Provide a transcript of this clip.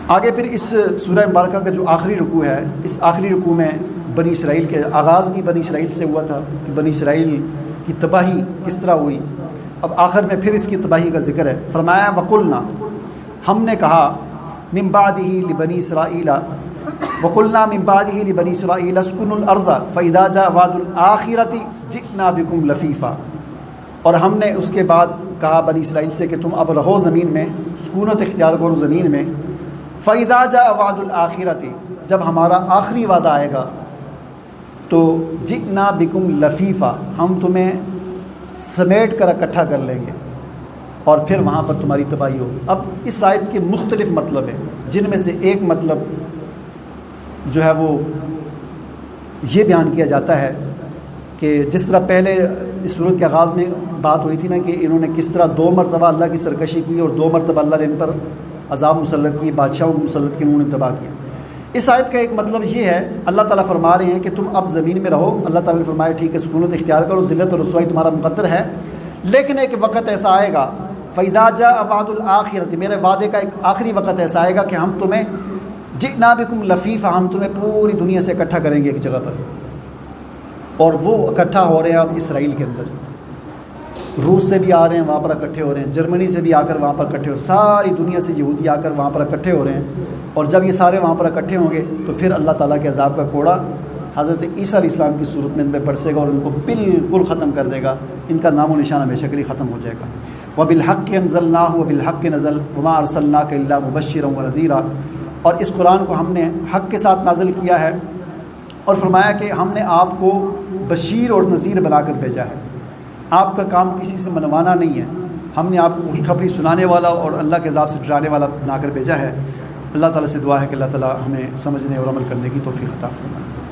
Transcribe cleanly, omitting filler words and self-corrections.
آگے پھر اس سورہ مبارکہ کا جو آخری رکوع ہے، اس آخری رکوع میں بنی اسرائیل کے آغاز بھی بنی اسرائیل سے ہوا تھا کہ بنی اسرائیل کی تباہی کس طرح ہوئی. اب آخر میں پھر اس کی تباہی کا ذکر ہے. فرمایا وقلنا، ہم نے کہا من بعدہ لبنی اسرائیل وقلنا من بعدہ لبنی اسرائیل اسکنوا الارض فاذا جاء وعد الآخرۃ جئنا بکم لفیفا، اور ہم نے اس کے بعد کہا بنی اسرائیل سے کہ تم اب رہو زمین میں، سکونت اختیار کرو زمین میں. فاذا جاء وعد الآخرۃ، جب ہمارا آخری وعدہ آئے گا تو جئنا بکم لفیفا، ہم تمہیں سمیٹ کر اکٹھا کر لیں گے اور پھر وہاں پر تمہاری تباہی ہو. اب اس آیت کے مختلف مطلب ہیں، جن میں سے ایک مطلب جو ہے وہ یہ بیان کیا جاتا ہے کہ جس طرح پہلے اس صورت کے آغاز میں بات ہوئی تھی نا کہ انہوں نے کس طرح 2 مرتبہ اللہ کی سرکشی کی اور 2 مرتبہ اللہ نے ان پر عذاب مسلط کی، بادشاہوں کو مسلط کی، انہوں نے تباہ کیا. اس آیت کا ایک مطلب یہ ہے، اللہ تعالیٰ فرما رہے ہیں کہ تم اب زمین میں رہو. اللہ تعالیٰ نے فرمایا ٹھیک ہے، سکونت اختیار کرو، ذلت اور رسوائی تمہارا مقدر ہے، لیکن ایک وقت ایسا آئے گا فَإِذَا جَاءَ وَعْدُ الْآخِرَةِ، میرے وعدے کا ایک آخری وقت ایسا آئے گا کہ ہم تمہیں جئنا بکم لفیفا، ہم تمہیں پوری دنیا سے اکٹھا کریں گے ایک جگہ پر. اور وہ اکٹھا ہو رہے ہیں اب اسرائیل کے اندر، روس سے بھی آ رہے ہیں وہاں پر اکٹھے ہو رہے ہیں، جرمنی سے بھی آ کر وہاں پر اکٹھے ہو رہے ہیں، ساری دنیا سے یہودی آ کر وہاں پر اکٹھے ہو رہے ہیں. اور جب یہ سارے وہاں پر اکٹھے ہوں گے تو پھر اللہ تعالیٰ کے عذاب کا کوڑا حضرت عیسیٰ علیہ السلام کی صورت میں ان پہ برسے گا اور ان کو بالکل ختم کر دے گا، ان کا نام و نشان ہمیشہ کے لیے ختم ہو جائے گا. وَبِالْحَقِّ أَنزَلْنَاهُ وَبِالْحَقِّ نَزَلَ وَمَا أَرْسَلْنَاكَ إِلَّا مُبَشِّرًا وَنَذِيرًا، اور اس قرآن کو ہم نے حق کے ساتھ نازل کیا ہے اور فرمایا کہ ہم نے آپ کو بشیر اور نذیر بنا کر بھیجا ہے. آپ کا کام کسی سے منوانا نہیں ہے، ہم نے آپ کو خوشخبری سنانے والا اور اللہ کے عذاب سے ڈرانے والا بنا کر بھیجا ہے. اللہ تعالیٰ سے دعا ہے کہ اللہ تعالیٰ ہمیں سمجھنے اور عمل کرنے کی توفیق عطا فرمائے.